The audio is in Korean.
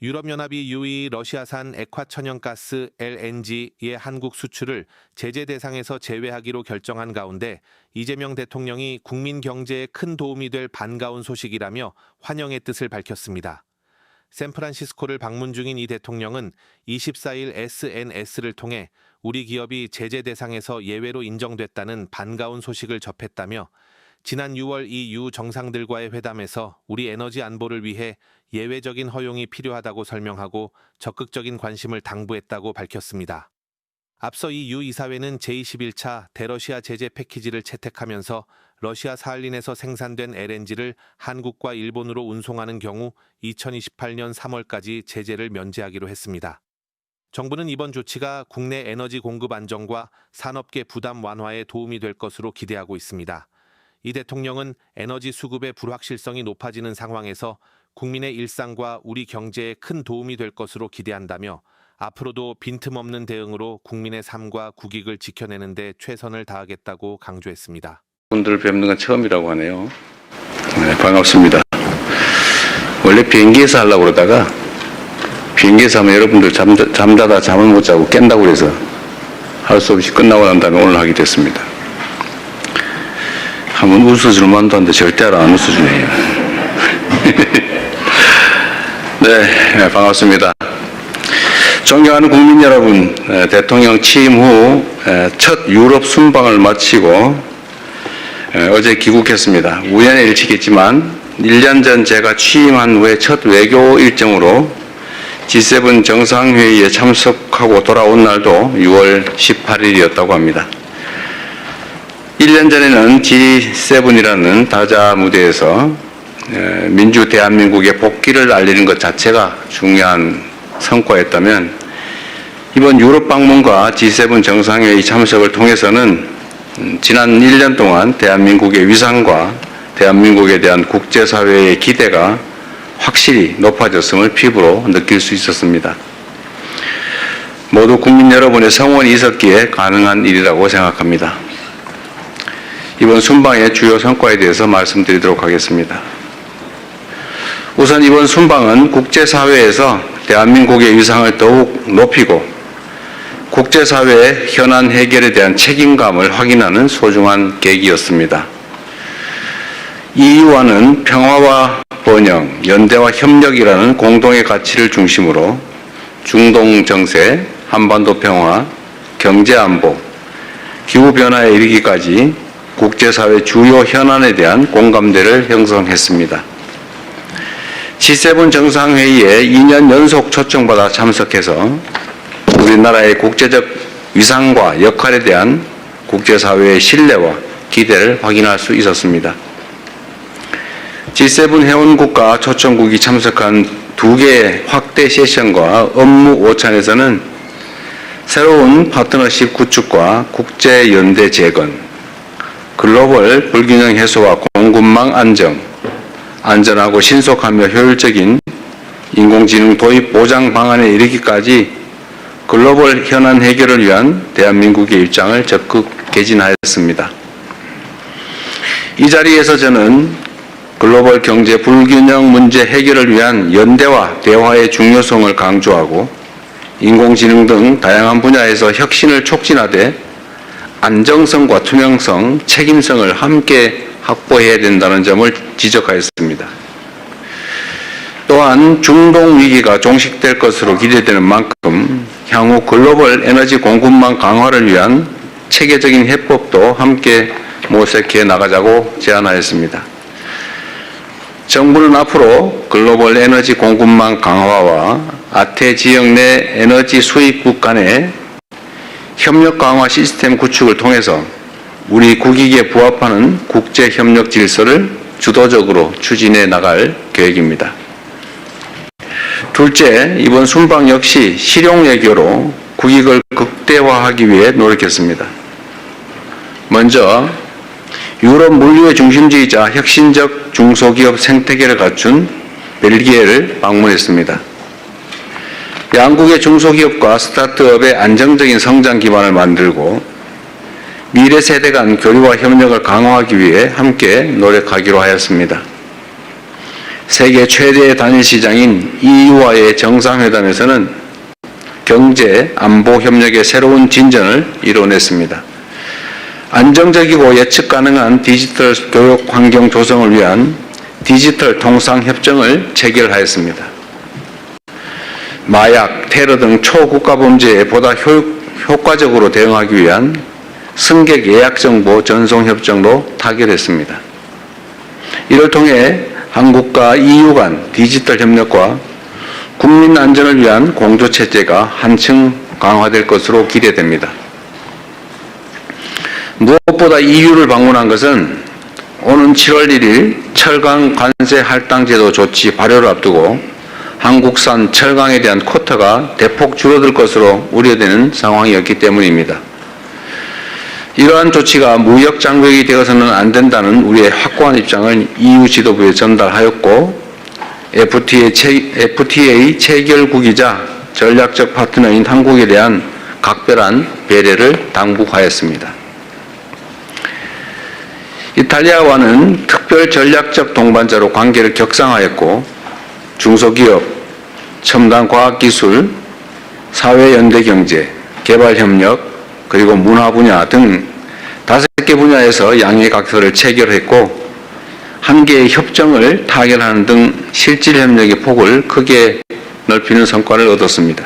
유럽연합이 유이 러시아산 액화천연가스 LNG의 한국 수출을 제재 대상에서 제외하기로 결정한 가운데 이재명 대통령이 국민 경제에 큰 도움이 될 반가운 소식이라며 환영의 뜻을 밝혔습니다. 샌프란시스코를 방문 중인 이 대통령은 24일 SNS를 통해 우리 기업이 제재 대상에서 예외로 인정됐다는 반가운 소식을 접했다며 지난 6월 EU 정상들과의 회담에서 우리 에너지 안보를 위해 예외적인 허용이 필요하다고 설명하고 적극적인 관심을 당부했다고 밝혔습니다. 앞서 EU 이사회는 제21차 대러시아 제재 패키지를 채택하면서 러시아 사할린에서 생산된 LNG를 한국과 일본으로 운송하는 경우 2028년 3월까지 제재를 면제하기로 했습니다. 정부는 이번 조치가 국내 에너지 공급 안정과 산업계 부담 완화에 도움이 될 것으로 기대하고 있습니다. 이 대통령은 에너지 수급의 불확실성이 높아지는 상황에서 국민의 일상과 우리 경제에 큰 도움이 될 것으로 기대한다며 앞으로도 빈틈없는 대응으로 국민의 삶과 국익을 지켜내는 데 최선을 다하겠다고 강조했습니다. 분들 뵙는 건 처음이라고 하네요. 네, 반갑습니다. 원래 비행기에서 하려고 그러다가 비행기에서 하면 여러분들 잠자다 잠을 못 자고 깬다고 그래서 할 수 없이 끝나고 난 다음에 오늘 하게 됐습니다. 한번 웃어줄 만도 한데 절대 안 웃어주네요. 네, 반갑습니다. 존경하는 국민 여러분, 대통령 취임 후 첫 유럽 순방을 마치고 어제 귀국했습니다. 우연의 일치겠지만 1년 전 제가 취임한 후에 첫 외교 일정으로 G7 정상회의에 참석하고 돌아온 날도 6월 18일이었다고 합니다. 1년 전에는 G7이라는 다자 무대에서 민주 대한민국의 복귀를 알리는 것 자체가 중요한 성과였다면 이번 유럽 방문과 G7 정상회의 참석을 통해서는 지난 1년 동안 대한민국의 위상과 대한민국에 대한 국제사회의 기대가 확실히 높아졌음을 피부로 느낄 수 있었습니다. 모두 국민 여러분의 성원이 있었기에 가능한 일이라고 생각합니다. 이번 순방의 주요 성과에 대해서 말씀드리도록 하겠습니다. 우선 이번 순방은 국제사회에서 대한민국의 위상을 더욱 높이고 국제사회의 현안 해결에 대한 책임감을 확인하는 소중한 계기였습니다. EU와는 평화와 번영, 연대와 협력이라는 공동의 가치를 중심으로 중동 정세, 한반도 평화, 경제 안보, 기후변화에 이르기까지 국제사회 주요 현안에 대한 공감대를 형성했습니다. G7 정상회의에 2년 연속 초청받아 참석해서 우리나라의 국제적 위상과 역할에 대한 국제사회의 신뢰와 기대를 확인할 수 있었습니다. G7 회원국과 초청국이 참석한 2개의 확대 세션과 업무 오찬에서는 새로운 파트너십 구축과 국제연대 재건, 글로벌 불균형 해소와 공급망 안정, 안전하고 신속하며 효율적인 인공지능 도입 보장 방안에 이르기까지 글로벌 현안 해결을 위한 대한민국의 입장을 적극 개진하였습니다. 이 자리에서 저는 글로벌 경제 불균형 문제 해결을 위한 연대와 대화의 중요성을 강조하고 인공지능 등 다양한 분야에서 혁신을 촉진하되 안정성과 투명성, 책임성을 함께 확보해야 된다는 점을 지적하였습니다. 또한 중동 위기가 종식될 것으로 기대되는 만큼 향후 글로벌 에너지 공급망 강화를 위한 체계적인 해법도 함께 모색해 나가자고 제안하였습니다. 정부는 앞으로 글로벌 에너지 공급망 강화와 아태 지역 내 에너지 수입국 간의 협력 강화 시스템 구축을 통해서 우리 국익에 부합하는 국제협력 질서를 주도적으로 추진해 나갈 계획입니다. 둘째, 이번 순방 역시 실용외교로 국익을 극대화하기 위해 노력했습니다. 먼저 유럽 물류의 중심지이자 혁신적 중소기업 생태계를 갖춘 벨기에를 방문했습니다. 양국의 중소기업과 스타트업의 안정적인 성장 기반을 만들고 미래 세대 간 교류와 협력을 강화하기 위해 함께 노력하기로 하였습니다. 세계 최대 단일 시장인 EU와의 정상회담에서는 경제, 안보 협력의 새로운 진전을 이뤄냈습니다. 안정적이고 예측 가능한 디지털 교육 환경 조성을 위한 디지털 통상 협정을 체결하였습니다. 마약, 테러 등 초국가 범죄에 보다 효과적으로 대응하기 위한 승객 예약 정보 전송 협정도 타결했습니다. 이를 통해 한국과 EU 간 디지털 협력과 국민 안전을 위한 공조 체제가 한층 강화될 것으로 기대됩니다. 무엇보다 EU를 방문한 것은 오는 7월 1일 철강 관세 할당 제도 조치 발효를 앞두고 한국산 철강에 대한 쿼터가 대폭 줄어들 것으로 우려되는 상황이었기 때문입니다. 이러한 조치가 무역 장벽이 되어서는 안 된다는 우리의 확고한 입장을 EU 지도부에 전달하였고 FTA 체결국이자 전략적 파트너인 한국에 대한 각별한 배려를 당부하였습니다. 이탈리아와는 특별 전략적 동반자로 관계를 격상하였고 중소기업, 첨단 과학기술, 사회연대경제, 개발협력, 그리고 문화 분야 등 5개 분야에서 양해각서를 체결했고 1개의 협정을 타결하는 등 실질 협력의 폭을 크게 넓히는 성과를 얻었습니다.